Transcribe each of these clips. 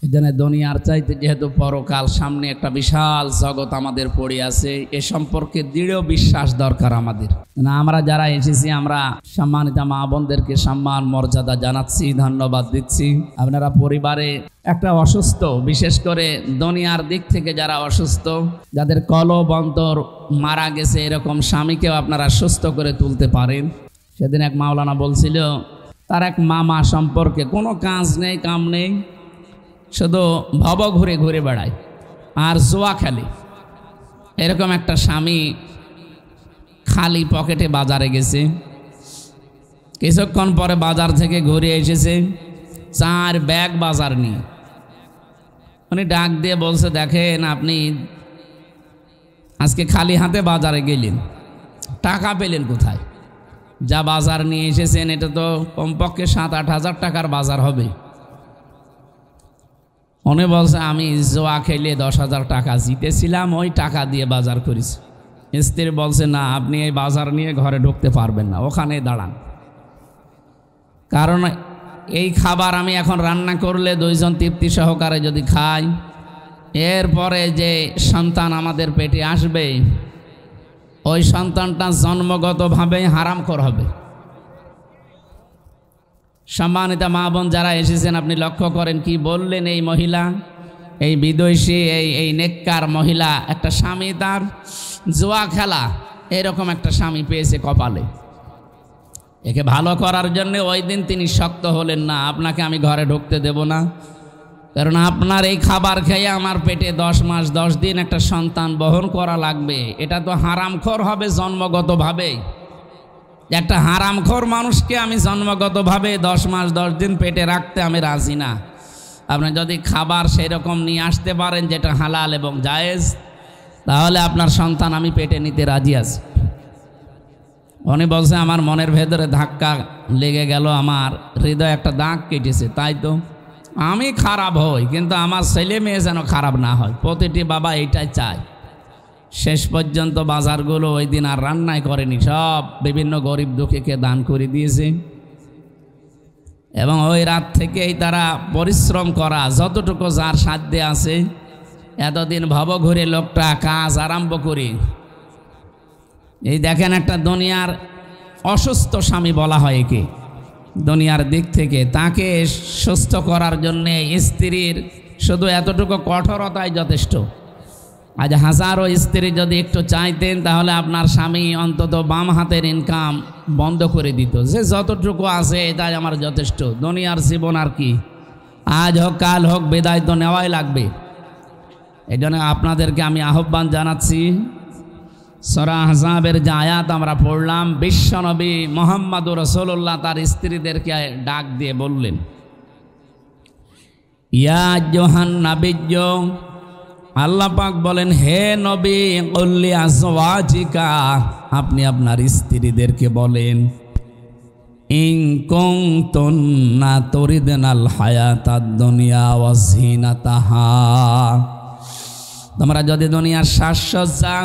এখানে দুনিয়ার চাইতে যেহেতু পরকাল সামনে একটা বিশাল জগৎ আমাদের পড়ে আছে, এ সম্পর্কে দৃঢ় বিশ্বাস দরকার আমাদের। না, আমরা যারা এসেছি আমরা সম্মানিত মা বোনদেরকে সম্মান মর্যাদা জানাচ্ছি, ধন্যবাদ দিচ্ছি। আপনারা পরিবারে একটা অসুস্থ, বিশেষ করে দুনিয়ার দিক থেকে যারা অসুস্থ, যাদের কলব অন্তর মারা গেছে, এরকম স্বামীকেও আপনারা সুস্থ করে তুলতে পারেন। সেদিন এক মাওলানা বলছিল তার এক মামা সম্পর্কে কোনো কাজ নেই, কাম নেই, শুধু ভব ঘুরে ঘুরে বেড়ায় আর জোয়া খেলে। এরকম একটা স্বামী খালি পকেটে বাজারে গেছে, কিছুক্ষণ পরে বাজার থেকে ঘুরে এসেছে 4 ব্যাগ বাজার নিয়ে। উনি ডাক দিয়ে বলছে, দেখেন আপনি আজকে খালি হাতে বাজারে গেলেন, টাকা পেলেন কোথায়? যা বাজার নিয়ে এসেছেন এটা তো কমপক্ষে 7-8 হাজার টাকার বাজার হবে। উনি বলছে, আমি জোয়া খেলে 10,000 টাকা জিতেছিলাম, ওই টাকা দিয়ে বাজার করেছি। স্ত্রী বলছে, না, আপনি এই বাজার নিয়ে ঘরে ঢুকতে পারবেন না, ওখানে দাঁড়ান, কারণ এই খাবার আমি এখন রান্না করলে 2 জন তৃপ্তি সহকারে যদি খাই, এরপরে যে সন্তান আমাদের পেটে আসবে ওই সন্তানটা জন্মগতভাবে হারামখোর হবে। সম্মানিত মা বোন যারা এসেছেন, আপনি লক্ষ্য করেন কি বললেন এই মহিলা, এই বিদেশী এই নেককার মহিলা, একটা স্বামী তার জুয়া খেলা, এরকম একটা স্বামী পেয়েছে কপালে। একে ভালো করার জন্য ওই দিন তিনি শক্ত হলেন, না, আপনাকে আমি ঘরে ঢুকতে দেব না, কারণ আপনার এই খাবার খেয়ে আমার পেটে 10 মাস 10 দিন একটা সন্তান বহন করা লাগবে। এটা তো হারামখোর হবে জন্মগতভাবে। একটা হারামখোর মানুষকে আমি জন্মগতভাবে 10 মাস 10 দিন পেটে রাখতে আমি রাজি না। আপনি যদি খাবার সেরকম নিয়ে আসতে পারেন যেটা হালাল এবং জায়েজ, তাহলে আপনার সন্তান আমি পেটে নিতে রাজি আছি। উনি বলছে, আমার মনের ভেতরে ধাক্কা লেগে গেল, আমার হৃদয় একটা দাগ কেটেছে। তাই তো আমি খারাপ হই, কিন্তু আমার ছেলে মেয়ে যেন খারাপ না হয়, প্রতিটি বাবা এইটাই চায়। শেষ পর্যন্ত বাজারগুলো ওই দিন আর রান্নাই করেনি, সব বিভিন্ন গরিব দুঃখীকে দান করে দিয়েছে। এবং ওই রাত থেকেই তারা পরিশ্রম করা, যতটুকু যার সাধ্যে আছে, এতদিন ভব ঘুরে লোকটা কাজ আরম্ভ করে, এই দেখেন একটা দুনিয়ার অসুস্থ স্বামী বলা হয় একে, দুনিয়ার দিক থেকে তাকে সুস্থ করার জন্যে স্ত্রীর শুধু এতটুকু কঠোরতাই যথেষ্ট। আজ হাজারো স্ত্রী যদি একটু চাইতেন, তাহলে আপনার স্বামী অন্তত বাম হাতের ইনকাম বন্ধ করে দিত, যে যতটুকু আছে এটাই আমার যথেষ্ট, দুনিয়ার জীবন আর কি, আজ হোক কাল হোক বিদায় তো নেওয়াই লাগবে। এই জন্য আপনাদেরকে আমি আহ্বান জানাচ্ছি, সূরা আহজাবের যে আয়াত আমরা পড়লাম, বিশ্বনবী মুহাম্মদুর রাসূলুল্লাহ তার স্ত্রীদেরকে ডাক দিয়ে বললেন, ইয়া আইয়ুহান নাবিয়্য, আল্লাহ পাক বলেন, হে নবী, কুল্লি আজওয়াজিকা, আপনি আপনার স্ত্রীদেরকে বলেন, ইন কুনতুন্না তুরিদনাল হায়াতাদ দুনিয়া ওয়া যিনাতাহা, তোমরা যদি দুনিয়ার সাজসজ্জা,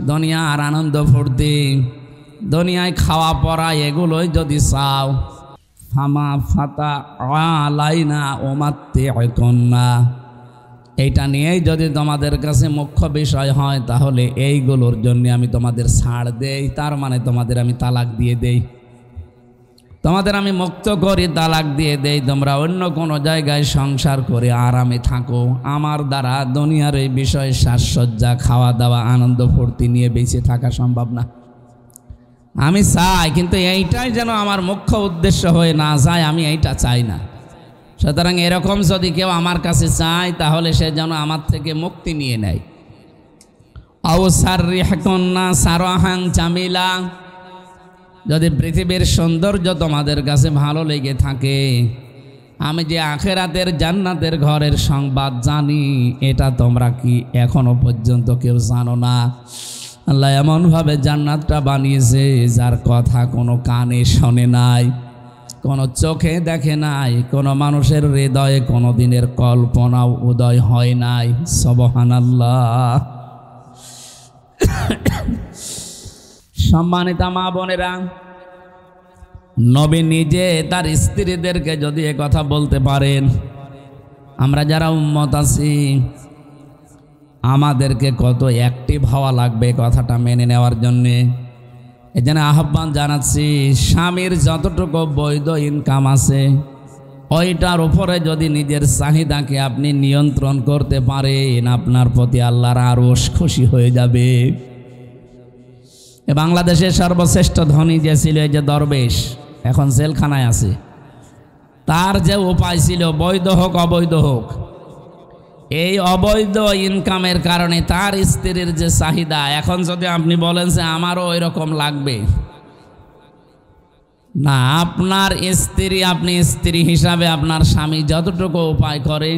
দুনিয়ার আনন্দ ফুর্তি, দুনিয়ায় খাওয়া পরা এগুলোই যদি চাও, ফামা ফাতা আলাইনা উমাত্তিউকুন্না, এইটা নিয়েই যদি তোমাদের কাছে মুখ্য বিষয় হয়, তাহলে এইগুলোর জন্য আমি তোমাদের ছাড় দেই, তার মানে তোমাদের আমি তালাক দিয়ে দেই, তোমাদের আমি মুক্ত করি, তালাক দিয়ে দেই, তোমরা অন্য কোনো জায়গায় সংসার করে আরামে থাকো, আমার দ্বারা দুনিয়ার এই বিষয়ে সাজসজ্জা, খাওয়া দাওয়া, আনন্দ ফুর্তি নিয়ে বেঁচে থাকা সম্ভব না। আমি চাই, কিন্তু এইটাই যেন আমার মুখ্য উদ্দেশ্য হয়ে না যায়, আমি এইটা চাই না। সুতরাং এরকম যদি কেউ আমার কাছে চায়, তাহলে সে যেন আমার থেকে মুক্তি নিয়ে নেয়। আও সাররিহকুন্না সারাহান জামিলা, যদি পৃথিবীর সৌন্দর্য তোমাদের কাছে ভালো লেগে থাকে, আমি যে আখেরাতের জান্নাতের ঘরের সংবাদ জানি, এটা তোমরা কি এখনো পর্যন্ত কেউ জানো না? আল্লাহ এমনভাবে জান্নাতটা বানিয়েছে, যার কথা কোনো কানে শোনে নাই, কোনো চোখে দেখে নাই, কোনো মানুষের হৃদয়ে কোনো দিনের কল্পনাও উদয় হয় নাই। সুবহানাল্লাহ। সম্মানিত মা বোনেরা, নবী নিজে তার স্ত্রীদেরকে যদি এ কথা বলতে পারেন, আমরা যারা উম্মত আছি আমাদেরকে কত অ্যাক্টিভ হওয়া লাগবে কথাটা মেনে নেওয়ার জন্যে। এজন্য আহ্বান জানাচ্ছি, স্বামীর যতটুকু বৈধ ইনকাম আছে ওইটার উপরে যদি নিজের চাহিদাকে আপনি নিয়ন্ত্রণ করতে পারেন, আপনার প্রতি আল্লাহর আরশ খুশি হয়ে যাবে। বাংলাদেশের সর্বশ্রেষ্ঠ ধনী যে ছিল এই যে দরবেশ, এখন জেলখানায় আছে, তার যে উপায় ছিল বৈধ হোক অবৈধ হোক, এই অবৈধ ইনকামের কারণে তার স্ত্রীর যে চাহিদা, এখন যদি আপনি বলেন যে আমারও ওই রকম লাগবে না, আপনার স্ত্রী, আপনি স্ত্রী হিসাবে আপনার স্বামী যতটুকু উপায় করে,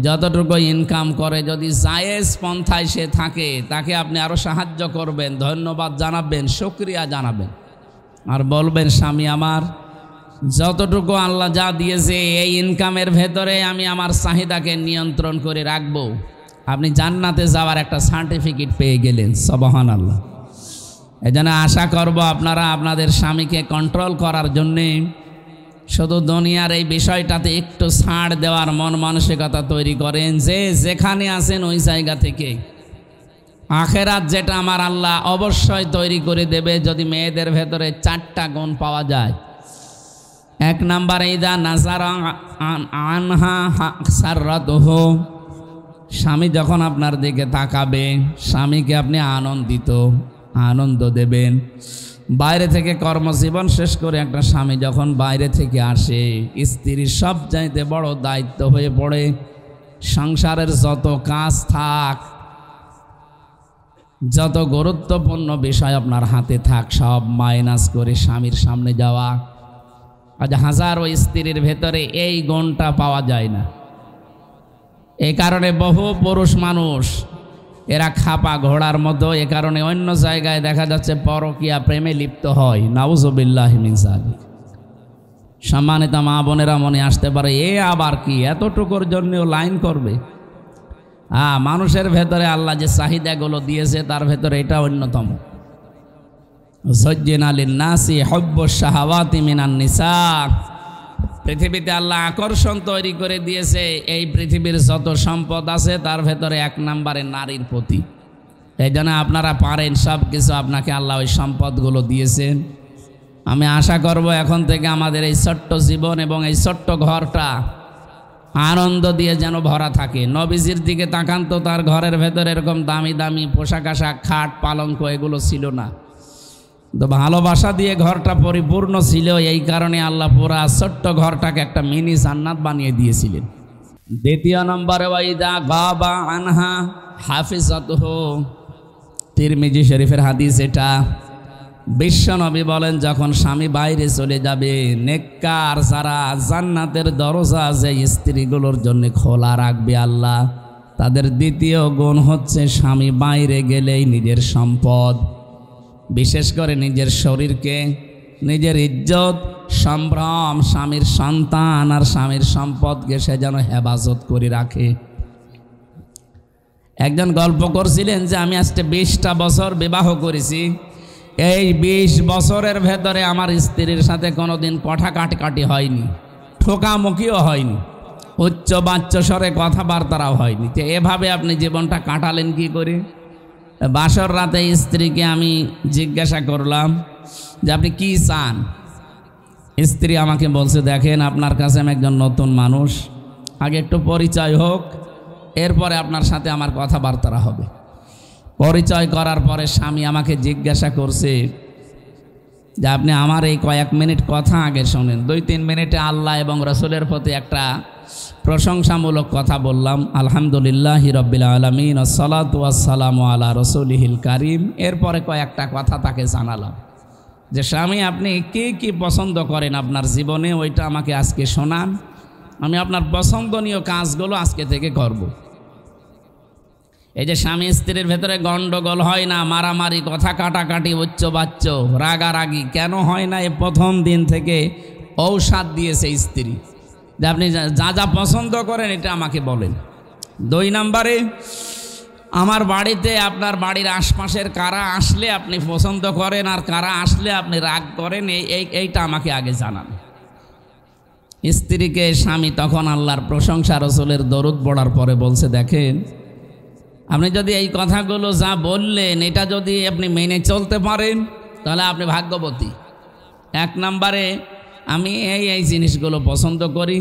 যতটুকু ইনকাম করে, যদি জায়েজ পন্থায় সে থাকে, তাকে আপনি আরও সাহায্য করবেন, ধন্যবাদ জানাবেন, শুকরিয়া জানাবেন, আর বলবেন স্বামী আমার যতটুকু আল্লাহ যা দিয়েছে এই ইনকামের ভেতরে আমি আমার চাহিদাকে নিয়ন্ত্রণ করে রাখবো। আপনি জান্নাতে যাওয়ার একটা সার্টিফিকেট পেয়ে গেলেন, সুবহানাল্লাহ। এজন্য আশা করব আপনারা আপনাদের স্বামীকে কন্ট্রোল করার জন্যে শুধু দুনিয়ার এই বিষয়টাতে একটু ছাড় দেওয়ার মন মানসিকতা তৈরি করেন, যে যেখানে আছেন ওই জায়গা থেকে আখেরাত যেটা আমার আল্লাহ অবশ্যই তৈরি করে দেবে যদি মেয়েদের ভেতরে 4টা গুণ পাওয়া যায়। 1 নাম্বার, ইদা নাজারা আনহা সাররাতুহু, স্বামী যখন আপনার দিকে তাকাবে স্বামীকে আপনি আনন্দ দেবেন। বাইরে থেকে কর্মজীবন শেষ করে একটা স্বামী যখন বাইরে থেকে আসে, স্ত্রীর সবচাইতে বড় দায়িত্ব হয়ে পড়ে সংসারের যত কাজ থাক, যত গুরুত্বপূর্ণ বিষয় আপনার হাতে থাক, সব মাইনাস করে স্বামীর সামনে যাওয়া। আজ হাজারো স্ত্রীর ভেতরে এই গুণটা পাওয়া যায় না। এই কারণে বহু পুরুষ মানুষ এরা খাপা ঘোড়ার মতো, এ কারণে অন্য জায়গায় দেখা যাচ্ছে পরকীয়া প্রেমে লিপ্ত হয়। নাউজুবিল্লাহি মিন যালিক। সম্মানিত মা বোনেরা মনে আসতে পারে, এ আবার কি এতটুকুর জন্যও লাইন করবে? মানুষের ভেতরে আল্লাহ যে চাহিদাগুলো দিয়েছে তার ভেতরে এটা অন্যতম। যুজ্জিনা লিন-নাসি হুব্বুশ শাহাওয়াতি মিনান নিসা, পৃথিবীতে আল্লাহ আকর্ষণ তৈরি করে দিয়েছে এই পৃথিবীর যত সম্পদ আছে তার ভেতরে 1 নম্বরে নারীর প্রতি। এই জন্য আপনারা পারেন সব কিছু, আপনাকে আল্লাহ ওই সম্পদগুলো দিয়েছেন। আমি আশা করব এখন থেকে আমাদের এই ছোট্ট জীবন এবং এই ছোট্ট ঘরটা আনন্দ দিয়ে যেন ভরা থাকে। নবীজির দিকে তাকান তো, তার ঘরের ভেতরে এরকম দামি দামি পোশাক আশাক, খাট, পালঙ্ক এগুলো ছিল না, তো ভালোবাসা দিয়ে ঘরটা পরিপূর্ণ ছিল। এই কারণে আল্লাহ পুরা ছোট্ট ঘরটাকে একটা মিনি জান্নাত বানিয়ে দিয়েছিলেন। 2 নম্বরে, ওয়াইদা গাবা আনহা হাফিজাতুহু, তিরমিজি শরীফের হাদিস এটা। বিশ্বনবী বলেন, যখন স্বামী বাইরে চলে যাবে, নেককার যারা জান্নাতের দরজা যে স্ত্রীগুলোর জন্য খোলা রাখবে আল্লাহ, তাদের দ্বিতীয় গুণ হচ্ছে স্বামী বাইরে গেলেই নিজের সম্পদ, বিশেষ করে নিজের শরীরকে, নিজের ইজ্জত, সম্ভ্রম, স্বামীর সন্তান আর স্বামীর সম্পদকে সে যেন হেফাজত করে রাখে। একজন গল্প করছিলেন যে আমি আজকে 20টা বছর বিবাহ করেছি, এই 20 বছরের ভেতরে আমার স্ত্রীর সাথে কোনোদিন কথা কাটাকাটি হয়নি, ঠোকামুখিও হয়নি, উচ্চ বাচ্চ স্বরে কথাবার্তাও হয়নি। তো এভাবে আপনি জীবনটা কাটালেন কি করে? বাসর রাতে স্ত্রীকে আমি জিজ্ঞাসা করলাম যে আপনি কি চান? স্ত্রী আমাকে বলছে, দেখেন আপনার কাছে আমি একজন নতুন মানুষ, আগে একটু পরিচয় হোক, এরপরে আপনার সাথে আমার কথাবার্তা হবে। পরিচয় করার পরে স্বামী আমাকে জিজ্ঞাসা করছে যে আপনি আমার এই কয়েক মিনিট কথা আগে শোনেন। 2-3 মিনিটে আল্লাহ এবং রসুলের প্রতি একটা প্রশংসামূলক কথা বললাম, আলহামদুলিল্লাহি রাব্বিল আলামিন ওয়াসসালাতু ওয়াসসালামু আলা রাসূলিহিল কারীম। এরপরে কয়েকটা কথা তাকে জানালাম যে স্বামী আপনি কি পছন্দ করেন আপনার জীবনে, ওইটা আমাকে আজকে শোনান, আমি আপনার পছন্দনীয় কাজগুলো আজকে থেকে করব। এই যে স্বামী স্ত্রীর ভেতরে গন্ডগোল হয় না, মারামারি, কথা কাটাকাটি, উচ্চ বাচ্চ, রাগারাগি কেন হয় না? এই প্রথম দিন থেকে ঔষধ দিয়েছে স্ত্রী যে আপনি যা যা পছন্দ করেন এটা আমাকে বলেন। 2 নম্বরে, আমার বাড়িতে আপনার বাড়ির আশপাশের কারা আসলে আপনি পছন্দ করেন আর কারা আসলে আপনি রাগ করেন, এইটা আমাকে আগে জানান। স্ত্রীকে স্বামী তখন আল্লাহর প্রশংসা রসুলের দরুদ পড়ার পরে বলছে, দেখেন আপনি যদি এই কথাগুলো যা বললেন এটা যদি আপনি মেনে চলতে পারেন তাহলে আপনি ভাগ্যবতী। এক নম্বরে আমি এই জিনিসগুলো পছন্দ করি,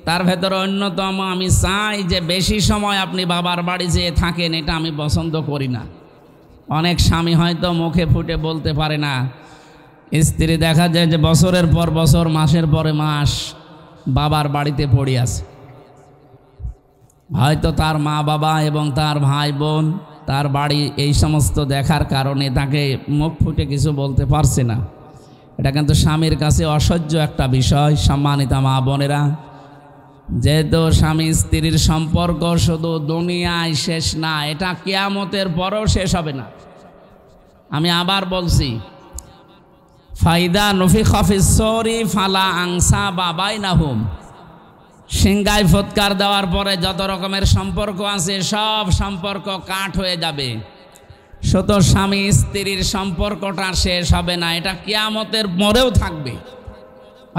তার ভেতরে অন্যতম আমি চাই যে বেশি সময় আপনি বাবার বাড়ি যেয়ে থাকেন, এটা আমি পছন্দ করি না। অনেক স্বামী হয়তো মুখে ফুটে বলতে পারে না, স্ত্রী দেখা যায় যে বছরের পর বছর, মাসের পরে মাস বাবার বাড়িতে পড়ে আছে। হয়তো তার মা বাবা এবং তার ভাই বোন তার বাড়ি এই সমস্ত দেখার কারণে তাকে মুখ ফুটে কিছু বলতে পারছে না। এটা কিন্তু স্বামীর কাছে অসহ্য একটা বিষয়। সম্মানিতা মা বোনেরা, যেহেতু স্বামী স্ত্রীর সম্পর্ক শুধু দুনিয়ায় শেষ না, এটা কিয়ামতের পরেও শেষ হবে না। আমি আবার বলছি, ফাইদা নফিখা ফিস সূরি ফালা আনসাবা বাইনাহুম, সিংগায় ফুৎকার দেওয়ার পরে যত রকমের সম্পর্ক আছে সব সম্পর্ক কাট হয়ে যাবে, শুধু স্বামী স্ত্রীর সম্পর্কটা শেষ হবে না, এটা কিয়ামতের পরেও থাকবে।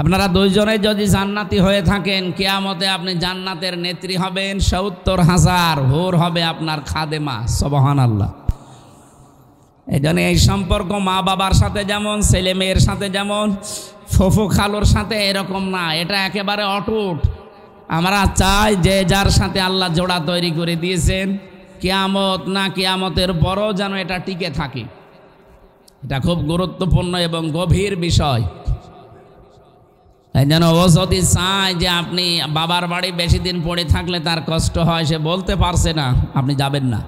আপনারা দুইজনে যদি জান্নাতি হয়ে থাকেন, কিয়ামতে আপনি জান্নাতের নেত্রী হবেন, ৭০,০০০ হুর হবে আপনার খাদেমা। সুবহানাল্লাহ। এই জন্য এই সম্পর্ক মা বাবার সাথে যেমন, ছেলে মেয়ের সাথে যেমন, ফুফু খালুর সাথে এরকম না, এটা একেবারে অটুট। আমরা চাই যে যার সাথে আল্লাহ জোড়া তৈরি করে দিয়েছেন, কিয়ামত না কিয়ামতের পরও যেন এটা টিকে থাকে। এটা খুব গুরুত্বপূর্ণ এবং গভীর বিষয়। এই জন্য ও যদি চায় যে আপনি বাবার বাড়ি বেশি দিন পড়ে থাকলে তার কষ্ট হয়, সে বলতে পারছে না, আপনি যাবেন না।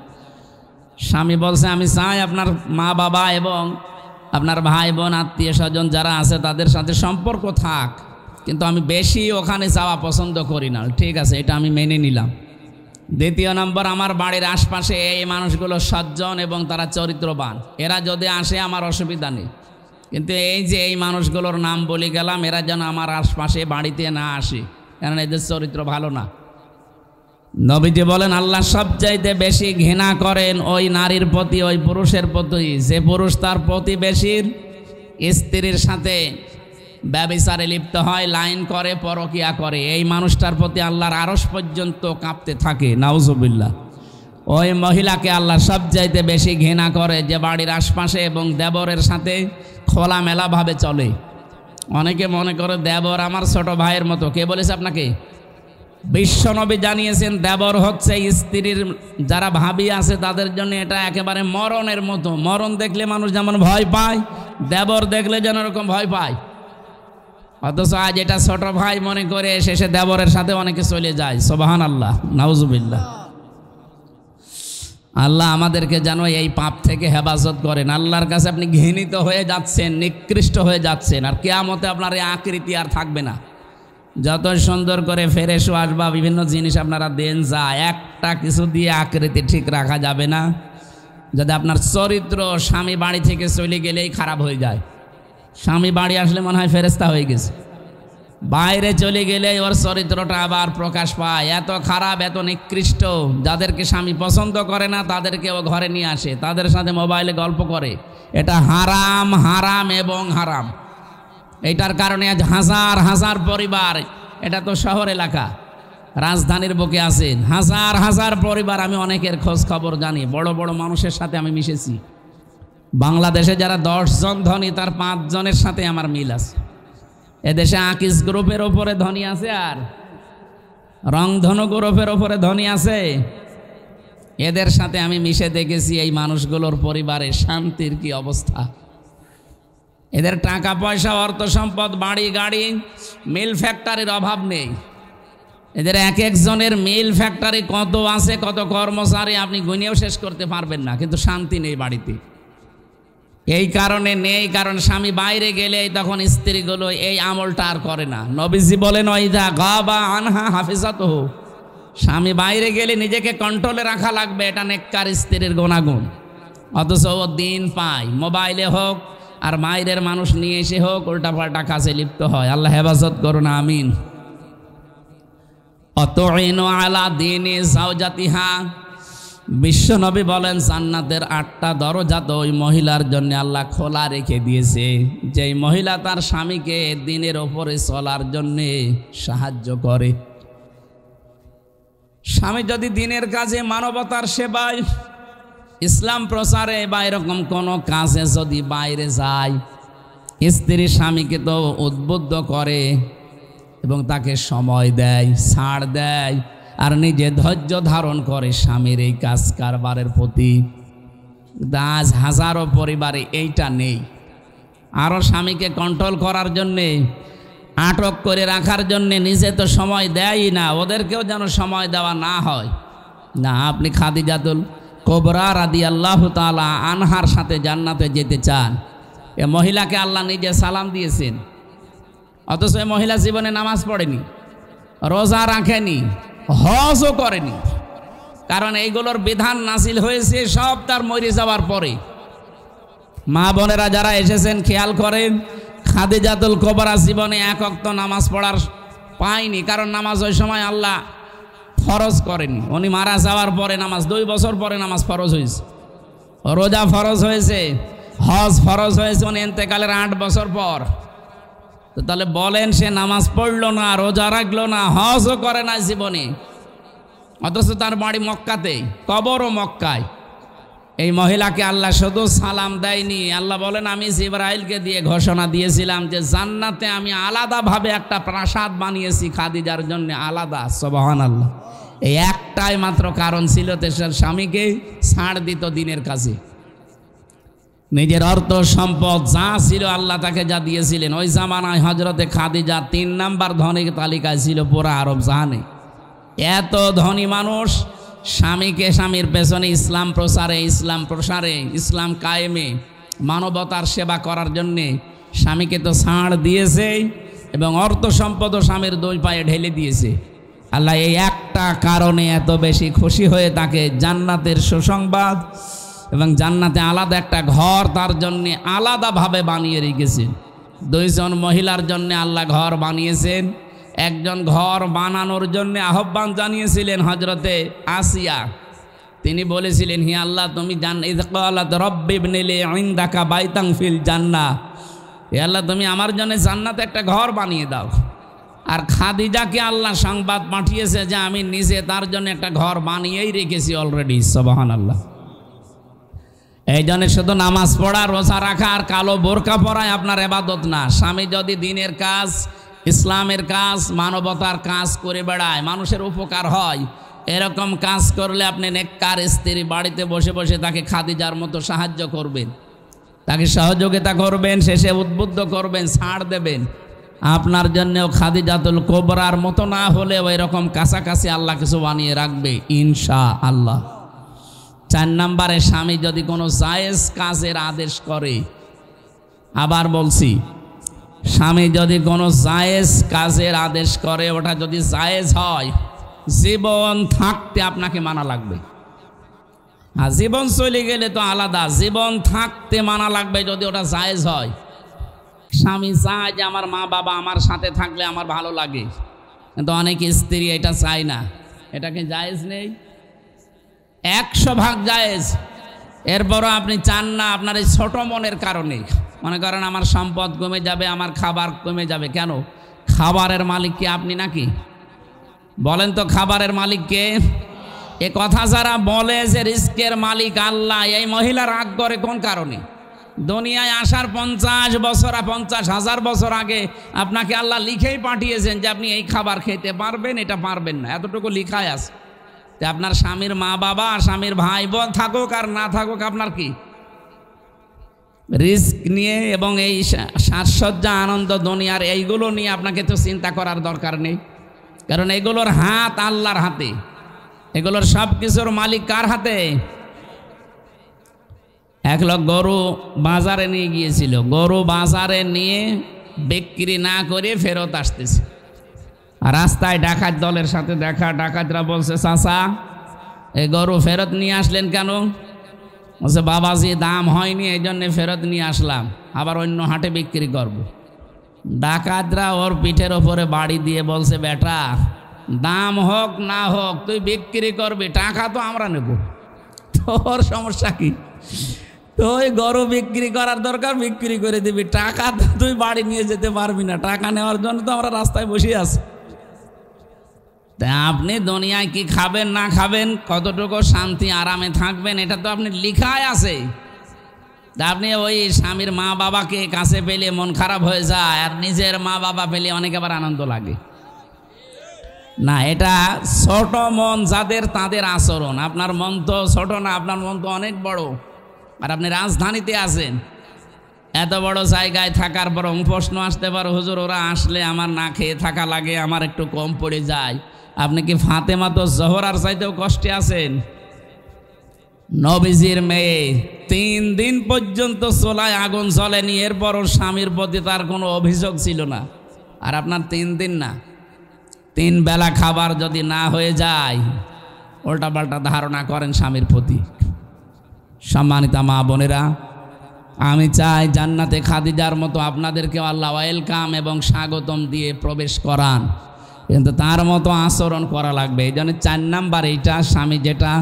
স্বামী বলছে আমি চাই আপনার মা বাবা এবং আপনার ভাই বোন আত্মীয় স্বজন যারা আছে তাদের সাথে সম্পর্ক থাক, কিন্তু আমি বেশি ওখানে যাওয়া পছন্দ করি না। ঠিক আছে, এটা আমি মেনে নিলাম। দ্বিতীয় নম্বর, আমার বাড়ির আশপাশে এই মানুষগুলো সজ্জন এবং তারা চরিত্রবান, এরা যদি আসে আমার অসুবিধা নেই, কিন্তু এই যে এই মানুষগুলোর নাম বলে গেলাম, এরা যেন আমার আশপাশে বাড়িতে না আসে, কারণ এদের চরিত্র ভালো না। নবীজি বলেন আল্লাহ সবচাইতে বেশি ঘৃণা করেন ওই নারীর প্রতি, ওই পুরুষের প্রতি যে পুরুষ তার প্রতিবেশীর স্ত্রীর সাথে ব্যভিচারে লিপ্ত হয়, লাইন করে, পরকিয়া করে। এই মানুষটার প্রতি আল্লাহর আরশ পর্যন্ত কাঁপতে থাকে। নাউজুবিল্লাহ। ওই মহিলাকে আল্লাহ সবচাইতে বেশি ঘৃণা করে যে বাড়ির আশপাশে এবং দেবরের সাথে খোলামেলাভাবে চলে। অনেকে মনে করে দেবর আমার ছোট ভাইয়ের মতো। কে বলেছে আপনাকে? বিশ্বনবী জানিয়েছেন দেবর হচ্ছে স্ত্রীর যারা ভাবি আছে তাদের জন্য এটা একেবারে মরণের মতো। মরণ দেখলে মানুষ যেমন ভয় পায়, দেবর দেখলে যেন এরকম ভয় পায়। অথচ আজ এটা ছোট ভাই মনে করে শেষে দেবরের সাথে অনেকে চলে যায়। সুবহানাল্লাহ, নাউজুবিল্লাহ। আল্লাহ আমাদেরকে যেন এই পাপ থেকে হেফাজত করেন। আল্লাহর কাছে আপনি ঘৃণিত হয়ে যাচ্ছেন, নিকৃষ্ট হয়ে যাচ্ছেন, আর কিয়ামতে আপনার এই আকৃতি আর থাকবে না। যত সুন্দর করে ফেরেশও আসবা, বিভিন্ন জিনিস আপনারা দেন, যা একটা কিছু দিয়ে আকৃতি ঠিক রাখা যাবে না যদি আপনার চরিত্র স্বামী বাড়ি থেকে চলে গেলেই খারাপ হয়ে যায়। স্বামী বাড়ি আসলে মনে হয় ফেরেশতা হয়ে গেছে, বাইরে চলে গেলে ওর চরিত্রটা আবার প্রকাশ পায়। এত খারাপ, এত নিকৃষ্ট, যাদেরকে স্বামী পছন্দ করে না তাদেরকে ও ঘরে নিয়ে আসে, তাদের সাথে মোবাইলে গল্প করে। এটা হারাম, হারাম এবং হারাম। এইটার কারণে আজ হাজার হাজার পরিবার, এটা তো শহর এলাকা, রাজধানীর বুকে আছেন হাজার হাজার পরিবার। আমি অনেকের খোঁজ খবর জানি, বড় বড় মানুষের সাথে আমি মিশেছি। বাংলাদেশে যারা 10 জন ধনী তার 5 জনের সাথে আমার মিল আছে। এদেশে আকিস গ্রুপের ওপরে ধনী আছে, আর রংধনু গ্রুপের ওপরে ধনী আছে। এদের সাথে আমি মিশে দেখেছি এই মানুষগুলোর পরিবারে শান্তির কি অবস্থা। এদের টাকা পয়সা, অর্থ সম্পদ, বাড়ি গাড়ি, মিল ফ্যাক্টরির অভাব নেই। এদের এক একজনের মিল ফ্যাক্টরি কত আছে, কত কর্মচারী আপনি গুনেও শেষ করতে পারবেন না, কিন্তু শান্তি নেই বাড়িতে। এই কারণে নেই, কারণ স্বামী বাইরে গেলে তখন স্ত্রীগুলো এই আমলটা আর করে না। নবীজি বলেন ওয়াইদা গাবা আনহা হাফিজাতুহু, স্বামী বাইরে গেলে নিজেকে কন্ট্রোলে রাখা লাগবে, এটা নেককার স্ত্রীর গুণাগুণ। অথচ ও দিন পায়, মোবাইলে হোক আর বাইরের মানুষ নিয়ে এসে হোক উল্টাপাল্টা কাজে লিপ্ত হয়। আল্লাহ হেফাজত করুন, আমিন। অতঈনু আলা দীনি যাওজাতিহা, বিশ্বনবী বলেন জান্নাতের 8টা দরজা তো ওই মহিলার জন্য আল্লাহ খোলা রেখে দিয়েছে, যেই মহিলা তার স্বামীকে দিনের ওপরে চলার জন্য সাহায্য করে। স্বামী যদি দিনের কাজে, মানবতার সেবায়, ইসলাম প্রচারে বা এরকম কোনো কাজে যদি বাইরে যায়, স্ত্রী স্বামীকে তো উদ্বুদ্ধ করে এবং তাকে সময় দেয়, ছাড় দেয়, আর নিজে ধৈর্য ধারণ করে স্বামীর এই কাজ কারবারের প্রতি। আজ হাজারো পরিবারে এইটা নেই। আরও স্বামীকে কন্ট্রোল করার জন্যে, আটক করে রাখার জন্যে নিজে তো সময় দেয়ই না, ওদেরকেও যেন সময় দেওয়া না হয়। না, আপনি খাদিজাতুল কুবরা রাদিয়াল্লাহু তাআলা আনহার সাথে জান্নাতে যেতে চান, এ মহিলাকে আল্লাহ নিজে সালাম দিয়েছেন, অথচ এ মহিলা জীবনে নামাজ পড়েনি, রোজা রাখেনি, হজও করেনি। কারণ এইগুলোর বিধান নাজিল হয়েছে সব তার মরে যাওয়ার পরে। মা বোনেরা যারা এসেছেন খেয়াল করেন, খাদিজাতুল কুবরা জীবনে এক ওয়াক্ত নামাজ পড়ার পায়নি, কারণ নামাজ ওই সময় আল্লাহ ফরজ করেনি। উনি মারা যাওয়ার পরে নামাজ, 2 বছর পরে নামাজ ফরজ হয়েছে, রোজা ফরজ হয়েছে, হজ ফরজ হয়েছে উনি ইন্তেকালের 8 বছর পর। তো তাহলে বলেন, সে নামাজ পড়লো না, রোজা রাখলো না, হজও করে না জীবনে, অথচ তার বাড়ি মক্কাতে, কবরও মক্কায়। এই মহিলাকে আল্লাহ শুধু সালাম দেয়নি, আল্লাহ বলেন আমি জিবরাইলকে দিয়ে ঘোষণা দিয়েছিলাম যে জান্নাতে আমি আলাদাভাবে একটা প্রাসাদ বানিয়েছি খাদিজার জন্য, আলাদা। সুবহানাল্লাহ। এই একটাই মাত্র কারণ ছিল, তেসার স্বামীকে ছাড় দিত দিনের কাজে। নিজের অর্থ সম্পদ যা ছিল আল্লাহ তাকে যা দিয়েছিলেন, ওই জামানায় হজরতে খাদিজা 3 নাম্বার ধনীর তালিকায় ছিল পুরা আরব জাহানে। এত ধনী মানুষ স্বামীকে, স্বামীর পেছনে ইসলাম প্রসারে, ইসলাম কায়েমে, মানবতার সেবা করার জন্যে স্বামীকে তো ছাড় দিয়েছে এবং অর্থ সম্পদও স্বামীর 2 পায়ে ঢেলে দিয়েছে। আল্লাহ এই একটা কারণে এত বেশি খুশি হয়ে তাকে জান্নাতের সুসংবাদ এবং জান্নাতে আলাদা একটা ঘর তার জন্যে আলাদাভাবে বানিয়ে রেখেছেন। 2 জন মহিলার জন্য আল্লাহ ঘর বানিয়েছেন। একজন ঘর বানানোর জন্য আহ্বান জানিয়েছিলেন হজরতে আসিয়া। তিনি বলেছিলেন, হি আল্লাহ, তুমি জান্নাহ, হে আল্লাহ তুমি আমার জন্য জান্নাতে একটা ঘর বানিয়ে দাও। আর খাদিজাকে আল্লাহ সংবাদ পাঠিয়েছে যে আমি নিজে তার জন্য একটা ঘর বানিয়েই রেখেছি অলরেডি। সুবহানাল্লাহ। এই জন্য শুধু নামাজ পড়া, রোজা রাখা আর কালো বোরকা পরায় আপনার ইবাদত না। স্বামী যদি দিনের কাজ, ইসলামের কাজ, মানবতার কাজ করে বেড়ায়, মানুষের উপকার হয়, এরকম কাজ করলে আপনি নেককার স্ত্রী বাড়িতে বসে বসে তাকে খাদিজার মতো সাহায্য করবেন, তাকে সহযোগিতা করবেন, শেষে উদ্বুদ্ধ করবেন, ছাড় দেবেন। আপনার জন্যেও খাদিজাতুল কুবরার মতো না হলেও এরকম কাছাকাছি আল্লাহ কিছু বানিয়ে রাখবে ইনশাআল্লাহ। 4 নম্বরে, স্বামী যদি কোনো জায়েজ কাজের আদেশ করে, আবার বলছি, স্বামী যদি কোনো জায়েজ কাজের আদেশ করে, ওটা যদি জায়েজ হয়, জীবন থাকতে আপনাকে মানা লাগবে। আর জীবন চলে গেলে তো আলাদা, জীবন থাকতে মানা লাগবে যদি ওটা জায়েজ হয়। স্বামী চায় যে আমার মা বাবা আমার সাথে থাকলে আমার ভালো লাগে, কিন্তু অনেক স্ত্রী এটা চায় না। এটাকে জায়েজ নেই, 100 ভাগ জায়েজ। এরপরও আপনি চান না, আপনার এই ছোট মনের কারণে। মনে করেন আমার সম্পদ কমে যাবে, আমার খাবার কমে যাবে। কেন? খাবারের মালিক কি আপনি নাকি? বলেন তো, খাবারের মালিক কে? এ কথা যারা বলে যে রিস্কের মালিক আল্লাহ, এই মহিলা রাগ করে কোন কারণে? দুনিয়ায় আসার 50,000 বছর আগে আপনাকে আল্লাহ লিখেই পাঠিয়েছেন যে আপনি এই খাবার খেতে পারবেন, এটা পারবেন না, এতটুকু লিখায় আছে। যে আপনার স্বামীর মা বাবা আর স্বামীর ভাই বোন থাকুক আর না থাকুক, আপনার কি? রিস্ক নিয়ে এবং এই সাজসজ্জা, আনন্দ দুনিয়ার এইগুলো নিয়ে আপনাকে তো চিন্তা করার দরকার নেই, কারণ এগুলোর হাত আল্লাহর হাতে। এগুলোর সব কিছুর মালিক কার হাতে? এক লোক গরু বাজারে নিয়ে গিয়েছিল, গরু বাজারে নিয়ে বিক্রি না করে ফেরত আসতেছে। রাস্তায় ডাকাত দলের সাথে দেখা, ডাকাতরা বলছে, চাচা এই গরু ফেরত নিয়ে আসলেন কেন? বলছে, বাবাজি দাম হয়নি, এই জন্যে ফেরত নিয়ে আসলাম, আবার অন্য হাটে বিক্রি করব। ডাকাতরা ওর পিঠের ওপরে বাড়ি দিয়ে বলছে, বেটা দাম হোক না হোক তুই বিক্রি করবি, টাকা তো আমরা নেব। ওর সমস্যা কি? তো ওই গরু বিক্রি করার দরকার, বিক্রি করে দিবি, টাকা তো তুই বাড়ি নিয়ে যেতে পারবি না, টাকা নেওয়ার জন্য তো আমরা রাস্তায় বসে আছি। তা আপনি দুনিয়ায় কি খাবেন না খাবেন, কতটুকু শান্তি আরামে থাকবেন, এটা তো আপনি লিখাই আছে। তা আপনি ওই স্বামীর মা বাবাকে কাছে পেলে মন খারাপ হয়ে যায়, আর নিজের মা বাবা পেলে অনেক আবার আনন্দ লাগে না। এটা ছোট মন যাদের, তাদের আচরণ। আপনার মন তো ছোট না, আপনার মন তো অনেক বড়। আর আপনি রাজধানীতে আছেন, এত বড় জায়গায় থাকার পর প্রশ্ন আসতে পারে, হুজুর ওরা আসলে আমার না খেয়ে থাকা লাগে, আমার একটু কম পড়ে যায়। আপনি কি ফাতেমা তো জোহরার চাইতেও কষ্টে আছেন? নবীজির মেয়ে 3 দিন পর্যন্ত চুলায় আগুন জ্বলেনি, এরপর ওর স্বামীর প্রতি তার কোনো অভিযোগ ছিল না। আর আপনার 3 দিন না, 3 বেলা খাবার যদি না হয়ে যায়, উল্টাপাল্টা ধারণা করেন স্বামীর প্রতি। সম্মানিতা মা বোনেরা, আমি চাই জান্নাতে খাদিজার মতো আপনাদেরকে আল্লাহ ওয়েলকাম এবং স্বাগতম দিয়ে প্রবেশ করান, কিন্তু তার মতো আচরণ করা লাগবে। এই জন্য 4 নাম্বার এইটা, স্বামী যেটা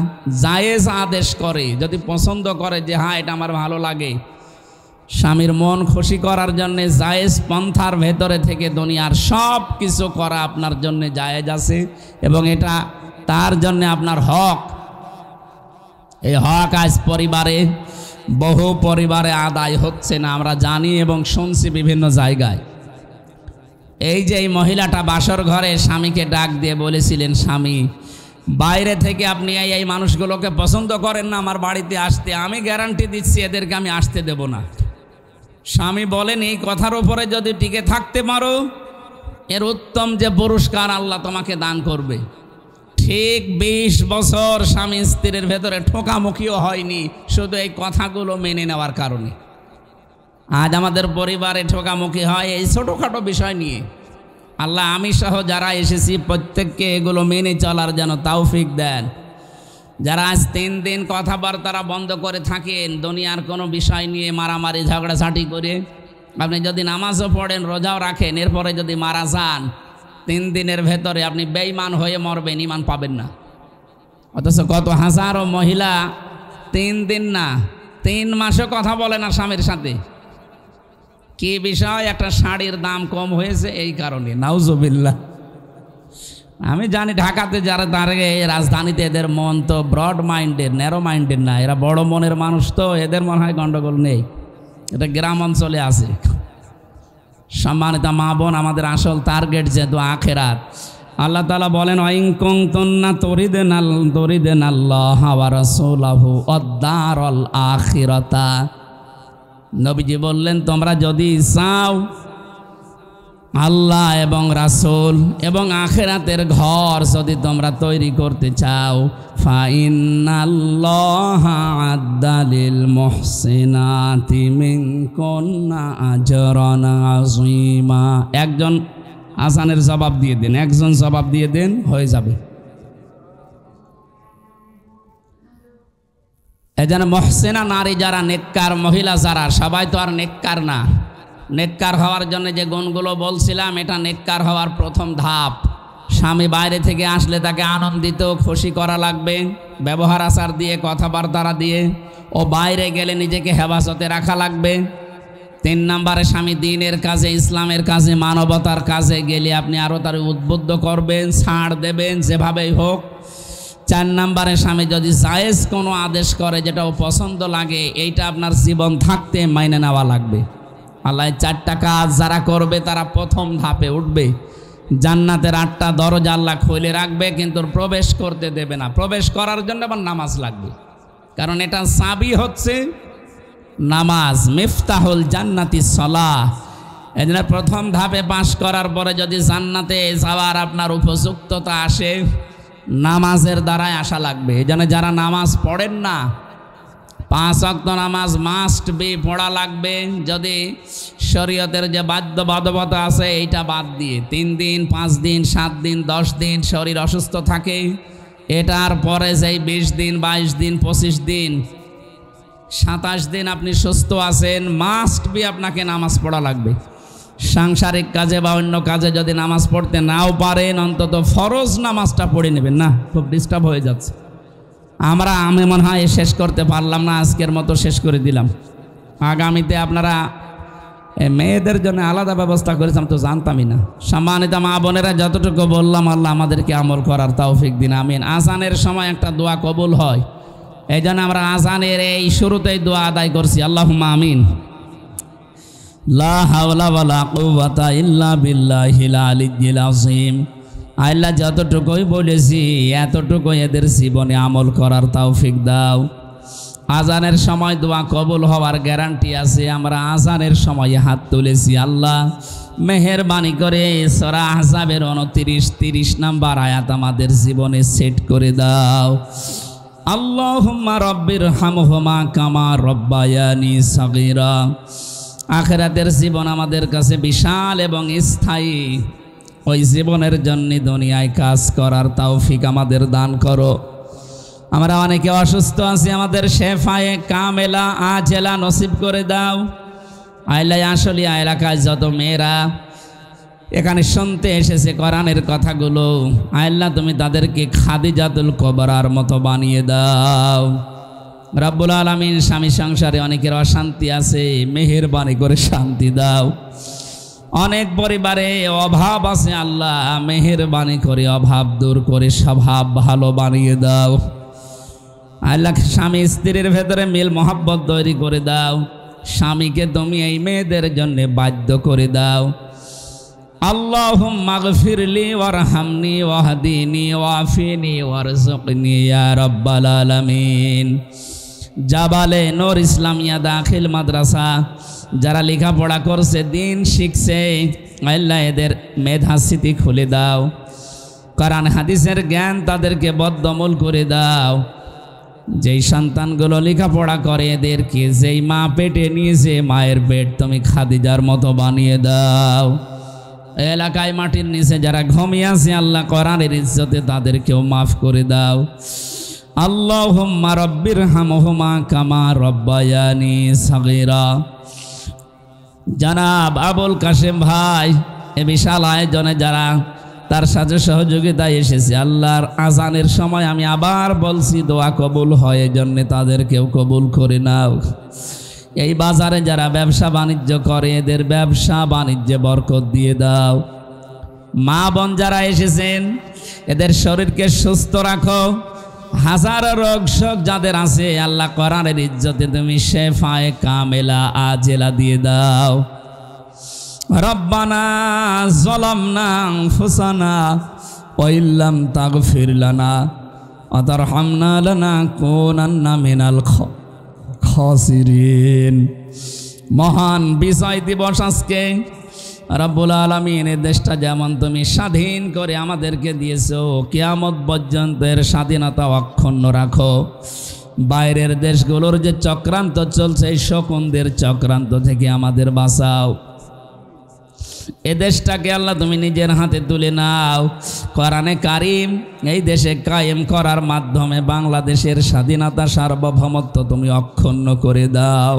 জায়েজ আদেশ করে, যদি পছন্দ করে যে হ্যাঁ এটা আমার ভালো লাগে, স্বামীর মন খুশি করার জন্যে জায়েজ পন্থার ভেতরে থেকে দুনিয়ার সব কিছু করা আপনার জন্য জায়েজ আছে, এবং এটা তার জন্য আপনার হক। এই হক আজ পরিবারে, বহু পরিবারে আদায় হচ্ছে না, আমরা জানি এবং শুনছি বিভিন্ন জায়গায়। এই যে এই মহিলাটা বাসর ঘরে স্বামীকে ডাক দিয়ে বলেছিলেন, স্বামী বাইরে থেকে আপনি এই মানুষগুলোকে পছন্দ করেন না আমার বাড়িতে আসতে, আমি গ্যারান্টি দিচ্ছি এদেরকে আমি আসতে দেব না। স্বামী বলেন, এই কথার উপরে যদি টিকে থাকতে পারো, এর উত্তম যে পুরস্কার আল্লাহ তোমাকে দান করবে। ঠিক 20 বছর স্বামী স্ত্রীর ভেতরে ঠোকামুখিও হয়নি, শুধু এই কথাগুলো মেনে নেওয়ার কারণে। আজ আমাদের পরিবারে ঠোকামুখি হয় এই ছোটোখাটো বিষয় নিয়ে। আল্লাহ আমি সহ যারা এসেছি প্রত্যেককে এগুলো মেনে চলার যেন তৌফিক দেন। যারা আজ 3 দিন কথাবার্তা বন্ধ করে থাকেন দুনিয়ার কোনো বিষয় নিয়ে মারামারি ঝগড়াঝাটি করে, আপনি যদি নামাজও পড়েন, রোজাও রাখেন, এরপরে যদি মারা যান, 3 দিনের ভেতরে আপনি বেঈমান হয়ে মরবেন, ঈমান পাবেন না। অথচ কত হাজারো মহিলা 3 দিন না 3 মাসও কথা বলে না স্বামীর সাথে। কি বিষয়? একটা শাড়ির দাম কম হয়েছে এই কারণে। নাউজুবিল্লাহ। আমি জানি ঢাকাতে যারা দাঁড়িয়ে, রাজধানীতে এদের মন তো ব্রড মাইন্ডেড, ন্যারো মাইন্ডেড না, এরা বড় মনের মানুষ, তো এদের মনে হয় গন্ডগোল নেই। এটা গ্রাম অঞ্চলে আছে। সম্মানিত মা বোন, আমাদের আসল টার্গেট যেহেতু আখেরাত। আল্লাহ তাআলা বলেন, ওয়াইন কুনতুন্না তুরিদুনাল্লাহ ওয়া রাসূলাহু ওয়াদ-দারাল আখিরাতা। নবীজি বললেন, তোমরা যদি চাও আল্লাহ এবং রাসূল এবং আখিরাতের ঘর যদি তোমরা তৈরি করতে চাও, ফাইন্নাল্লাহা আ'আদ্দা লিল মুহসিনাতি মিনকুন্না আজরান আযীমা। একজন আসানের জবাব দিয়ে দেন, একজন জবাব দিয়ে দেন, হয়ে যাবে। এজন্য মুহসিনা নারী যারা, নেককার মহিলা যারা, সবাই তো আর নেককার না। নেককার হওয়ার জন্য যে গুণগুলো বলছিলাম, এটা নেককার হওয়ার প্রথম ধাপ। স্বামী বাইরে থেকে আসলে তাকে আনন্দিত খুশি করা লাগবে, ব্যবহার আচার দিয়ে, কথাবার্তা দিয়ে। ও বাইরে গেলে নিজেকে হেফাজতে রাখা লাগবে। 3 নম্বরে স্বামী দ্বীনের কাজে, ইসলামের কাজে, মানবতার কাজে গেলে আপনি আরও তার উদ্বুদ্ধ করবেন, ছাড় দেবেন যেভাবেই হোক। 4 নম্বরে স্বামী যদি জায়েজ কোনো আদেশ করে যেটা ও পছন্দ লাগে, এইটা আপনার জীবন থাকতে মাইনে নেওয়া লাগবে। আল্লাহ 4টা কাজ যারা করবে তারা প্রথম ধাপে উঠবে। জান্নাতের 8টা দরজা আল্লাহ খুলে রাখবে, কিন্তু প্রবেশ করতে দেবে না। প্রবেশ করার জন্য আবার নামাজ লাগবে, কারণ এটা চাবি হচ্ছে নামাজ। মিফতাহুল জান্নাতি সালাহ। এজন্য প্রথম ধাপে পাশ করার পরে যদি জান্নাতে যাওয়ার আপনার উপযুক্ততা আসে, নামাজের দ্বারাই আসা লাগবে। এজন্য যারা নামাজ পড়েন না, 5 ওয়াক্ত নামাজ মাস্ট বি পড়া লাগবে। যদি শরীয়তের যে বাধ্যবাধকতা আছে এইটা বাদ দিয়ে 3 দিন, 5 দিন, 7 দিন, 10 দিন শরীর অসুস্থ থাকে, এটার পরে যেই 20 দিন, 22 দিন, 25 দিন, 27 দিন আপনি সুস্থ আছেন, মাস্ট বি আপনাকে নামাজ পড়া লাগবে। সাংসারিক কাজে বা অন্য কাজে যদি নামাজ পড়তে নাও পারেন, অন্তত ফরজ নামাজটা পড়ে নেবেন। না, খুব ডিস্টার্ব হয়ে যাচ্ছে। আমি মনে হয় শেষ করতে পারলাম না, আজকের মতো শেষ করে দিলাম। আগামীতে আপনারা মেয়েদের জন্য আলাদা ব্যবস্থা করেছেন তো জানতামই না। সম্মানিত মা বোনেরা, যতটুকু বললাম আল্লাহ আমাদেরকে আমল করার তৌফিক দিন, আমিন। আজানের সময় একটা দোয়া কবুল হয়, এই জন্য আমরা আজানের এই শুরুতেই দোয়া আদায় করছি, আল্লাহুম্মা আমিন। লা হাওলা ওয়ালা কুওয়াতা ইল্লা বিল্লাহিল আলিয়্যিল আযীম। আল্লাহ যতটুকুই বলেছি এতটুকু এদের জীবনে আমল করার তৌফিক দাও। আজানের সময় দোয়া কবুল হওয়ার গ্যারান্টি আছে। আমরা আজানের সময় হাত তুলেছি, আল্লাহ মেহেরবানি করে সূরা আহজাবের 29-30 নম্বর আয়াত আমাদের জীবনে সেট করে দাও। আল্লাহুম্মা রব্বির হামহুমা কামা রব্বায়ানি সাগীরা। আখিরাতের জীবন আমাদের কাছে বিশাল এবং স্থায়ী, ওই জীবনের জন্য দুনিয়ায় কাজ করার তৌফিক আমাদের দান করো। আমরা অনেকে অসুস্থ আছি, আমাদের শেফায়ে কামেলা আজেলা নসিব করে দাও। আল্লাহ আসলে এলাকায় যত মেয়েরা এখানে শুনতে এসেছে কোরআনের কথাগুলো, আল্লাহ তুমি তাদেরকে খাদিজাতুল কুবরার মতো বানিয়ে দাও রব্বুল আলামিন। স্বামী সংসারে অনেকের অশান্তি আছে, মেহেরবানি করে শান্তি দাও। অনেক পরিবারে অভাব আছে, আল্লাহ মেহেরবানি করে অভাব দূর করে স্বভাব ভালো বানিয়ে দাও। আল্লাহ স্বামী স্ত্রীর ভেতরে মিল মহব্বত তৈরি করে দাও। স্বামীকে তুমি এই মেয়েদের জন্য বাধ্য করে দাও। আল্লাহুম্মা গফিরলি ওয়ারহামনি ওয়াহদিনি ওয়াফিনি ওয়ারযুকনি ইয়া রাব্বাল আলামিন। জাবালে নূর ইসলামিয়া দাখিল মাদ্রাসা যারা লেখাপড়া করছে, দিন শিখছে, আল্লাহ এদের মেধা স্মৃতি খুলে দাও। কোরআন হাদিসের জ্ঞান তাদেরকে বদ্ধমূল করে দাও। যেই সন্তানগুলো লেখাপড়া করে এদেরকে যেই মা পেটে নিয়েছে মায়ের পেট তুমি খাদিজার মতো বানিয়ে দাও। এলাকায় মাটির নিচে যারা ঘুমিয়ে আছে আল্লাহ কোরআনের ইজ্জতে তাদেরকেও মাফ করে দাও। আল্লাহুম্মা রব্বির হামহুমা কামা রব্বায়ানি সাগীরা। জনাব আবুল কাশেম ভাই এ বিশাল আয়োজনে যারা তার সাথে সহযোগিতায় এসেছে, আল্লাহর আজানের সময় আমি আবার বলছি দোয়া কবুল হয়, এই জন্যে তাদেরকেও কবুল করে নাও। এই বাজারে যারা ব্যবসা বাণিজ্য করে এদের ব্যবসা বাণিজ্যে বরকত দিয়ে দাও। মা বোন যারা এসেছেন এদের শরীরকে সুস্থ রাখো। হাজারো রোগ শোক যাদের আছে আল্লাহ কোরআনের ইজ্জতে তুমি শেফায়ে কামেলা আজেলা দিয়ে দাও। রব্বানা যালামনা আনফুসানা ওয়া ইল্লাম তাগফির লানা ওয়া তারহামনা লানাকুনান্না মিনাল খাসিরিন। মহান বিজয় দিবস আজকে রব্বুল আলামিন। এই দেশটা যেমন তুমি স্বাধীন করে আমাদেরকে দিয়েছো, কিয়ামত পর্যন্ত এর স্বাধীনতা অক্ষুণ্ণ রাখো। বাইরের দেশগুলোর যে চক্রান্ত চলছে এই শকুনদের চক্রান্ত থেকে আমাদের বাঁচাও। এ দেশটাকে আল্লাহ তুমি নিজের হাতে তুলে নাও। কোরআনে কারিম এই দেশে কায়েম করার মাধ্যমে বাংলাদেশের স্বাধীনতা সার্বভৌমত্ব তুমি অক্ষুণ্ণ করে দাও।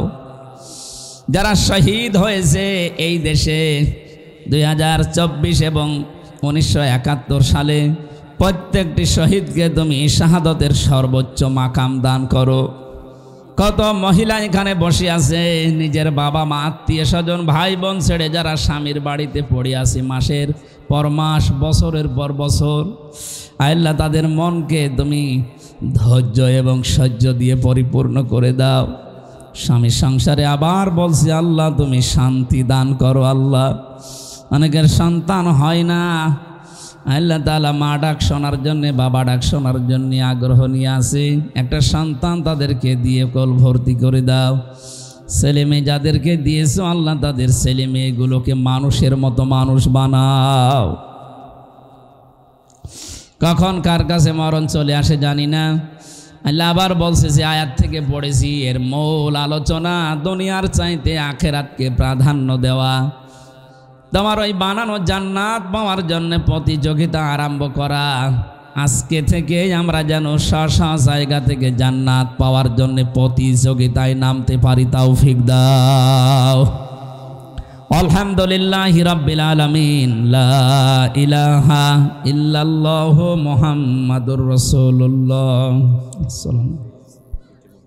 যারা শহীদ হয়েছে এই দেশে 2024 এবং 1971 সালে প্রত্যেকটি শহীদকে তুমি শাহাদতের সর্বোচ্চ মাকাম দান করো। কত মহিলা এখানে বসে আছে নিজের বাবা মা আত্মীয় স্বজন ভাই বোন ছেড়ে যারা স্বামীর বাড়িতে পড়ে আছে মাসের পর মাস বছরের পর বছর। আল্লাহ তাদের মনকে তুমি ধৈর্য এবং সহ্য দিয়ে পরিপূর্ণ করে দাও। স্বামী সংসারে আবার বলছি আল্লাহ তুমি শান্তি দান করো। আল্লাহ অনেকের সন্তান হয় না, আল্লাহ তাআলা মা ডাক শোনার জন্যে বাবা ডাক শোনার জন্যে আগ্রহ নিয়ে আসে। একটা সন্তান তাদেরকে দিয়ে কল ভর্তি করে দাও। ছেলে মেয়ে যাদেরকে দিয়েছো আল্লাহ তাদের ছেলে মেয়েগুলোকে মানুষের মতো মানুষ বানাও। কখন কার কাছে মরণ চলে আসে জানি না। আল্লাহ আবার বলছে যে আয়াত থেকে পড়েছি এর মূল আলোচনা দুনিয়ার চাইতে আখেরাতকে প্রাধান্য দেওয়া। তোমার ওই বানানো জান্নাত পাওয়ার জন্য প্রতিযোগিতা আরম্ভ করা। আজকে থেকে আমরা যেন স্ব জায়গা থেকে জান্নাত পাওয়ার জন্য প্রতিযোগিতায় নামতে পারি, তৌফিক দাও। আলহামদুলিল্লাহি রাব্বিল আলামিন, লা ইলাহা ইল্লাল্লাহু মুহাম্মাদুর রাসূলুল্লাহ।